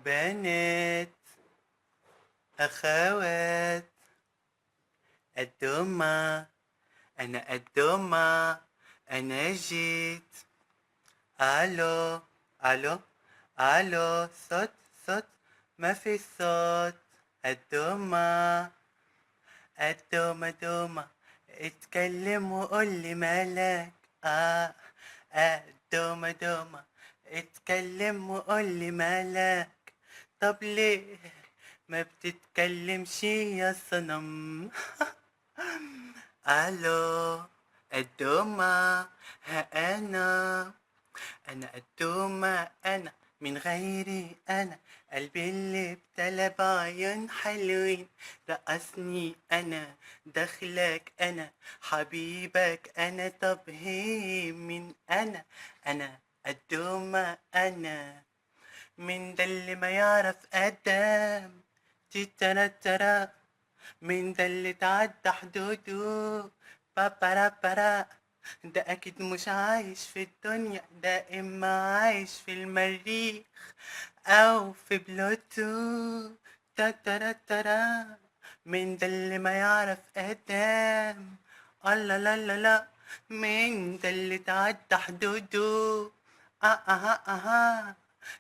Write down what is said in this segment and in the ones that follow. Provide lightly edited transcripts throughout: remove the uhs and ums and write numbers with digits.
بنات، أخوات، الدمى، أنا الدمى، أنا جيت. ألو، ألو، ألو، صوت، صوت، ما في صوت. الدمى، الدمى، دمى، اتكلم وقول لي مالك. الدمى، دمى، اتكلم وقول لي مالك. طب ليه ما بتتكلمش يا صنم؟ الو، الدومة، ها انا الدومة، انا من غيري انا قلبي اللي ابتلى بعيون حلوين. رقصني انا، دخلك انا، حبيبك انا. طب هي من انا الدومة انا. من ده اللي ما يعرف ادم، تترى ترى، من ده اللي تعدى حدوده، بابارا بارا. ده اكيد مش عايش في الدنيا، ده اما عايش في المريخ او في بلوتو. تترا ترى، من ده اللي ما يعرف ادم. الله لا لا لا، من ده اللي تعدى حدوده.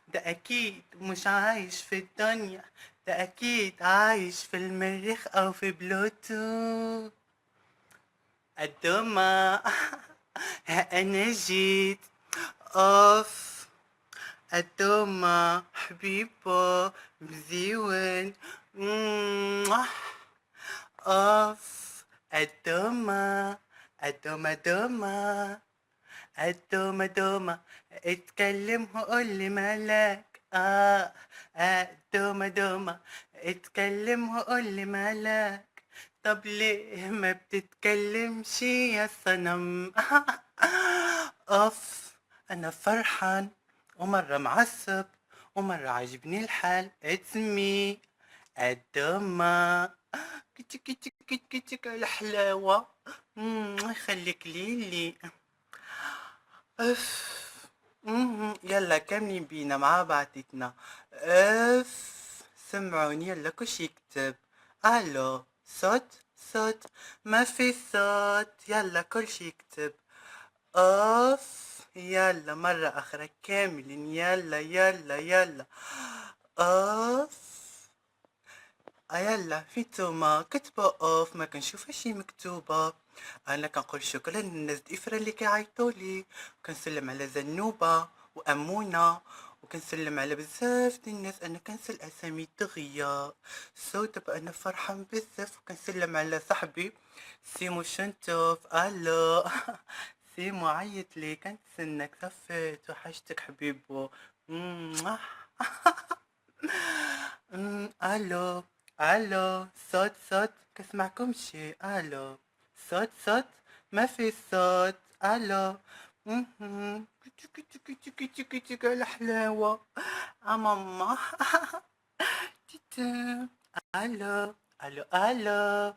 ده اكيد مش عايش في الدنيا، ده اكيد عايش في المريخ او في بلوتو. الدمى. انا جيت. اوف، الدمى حبيبه مزيون. اوف، الدمى، الدمى دمى، الدومة دومة، اتكلم وقول لي مالك. الدومة دومة، اتكلم وقول لي مالك. طب ليه ما بتتكلمش يا صنم؟ اوف، انا فرحان ومرة معصب ومرة عاجبني الحال. اتس مي الدومة. كتك كتك كتك كتك الحلاوة. خليك ليلي. اف. يلا كملين بينا مع بعضتنا. اف، سمعوني يلا كش يكتب. الو، صوت، صوت، ما في صوت. يلا كل شي يكتب. اوف، يلا مرة اخرى كاملين. يلا يلا يلا. اوف. يلا في توما كتبة اوف، ما كنشوفها شي مكتوبة. انا كنقول شكرا للناس الافرا اللي كيعيطولي، وكنسلم على زنوبة وامونة، وكنسلم على بزاف ديال الناس. انا كنسل اسامي دغيا. دابا انا فرحان بزاف، وكنسلم على صاحبي سيمو شنتوف. الو. سيمو عيط لي، كنتسناك صفيت، وحشتك حبيبو. الو، الو، صوت صوت، كسمعكمشي. الو، صوت صوت، ما في صوت. الو. كتو كتو كتو كتو كتو الحلاوة. ماما. تيتا. الو، الو، الو.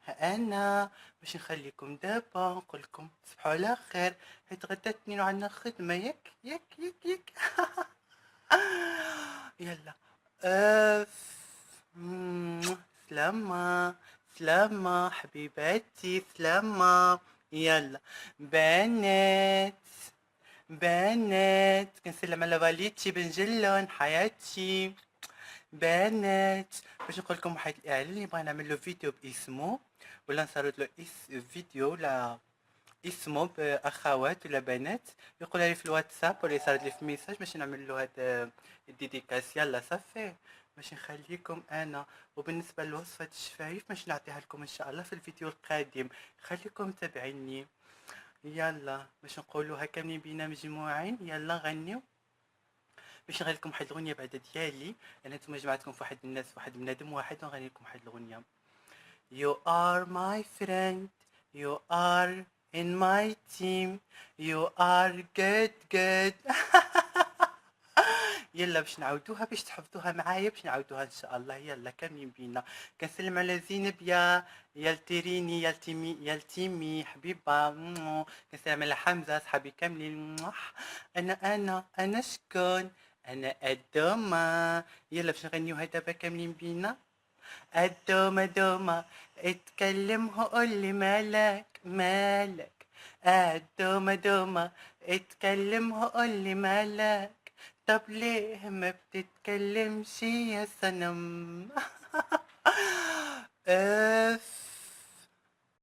انا باش نخليكم دابا نقولكم تصبحوا على خير، حيت غدا الاثنين وعندنا خدمة. ياك ياك ياك ياك. يلا. اف. سلامة، سلامة حبيباتي، سلامة. يلا بنات، بنات، كنسلم على والدتي بنجلون حياتي. بنات، باش نقول لكم واحد الاعلان اللي بغا نعمل له فيديو باسمه، ولا نصرد له فيديو لا اسمه باخوات ولا بنات، يقولها لي في الواتساب ولا يصرد لي في ميساج باش نعمل له هاد الديديكاس. يلا صافي باش نخليكم انا. وبالنسبه لوصفه الشفايف باش نعطيها لكم ان شاء الله في الفيديو القادم. خليكم متابعيني. يلا باش نقولوها كاملين بينا مجموعين. يلا غنيو باش نغني لكم واحد الاغنيه بعدا ديالي. انا نتوما جمعتكم في واحد الناس، واحد بنادم واحد، ونغني لكم واحد الاغنيه. You are my friend, you are in my team, you are good good. يلا باش نعاودوها، باش تحفظوها معايا، باش نعاودوها ان شاء الله. يلا كاملين بينا. كنسلم على زينب يا التيريني، يا التيمي، يا التيمي حبيبه. كنسلم على حمزه صحابي كاملين. انا شكون؟ أنا الدومة. يلا باش نغنيوها دابا كاملين بينا. الدومة دومة اتكلم وقولي مالك مالك. الدومة دومة اتكلم وقولي مالك. طب ليه ما بتتكلمش يا صنم؟ اف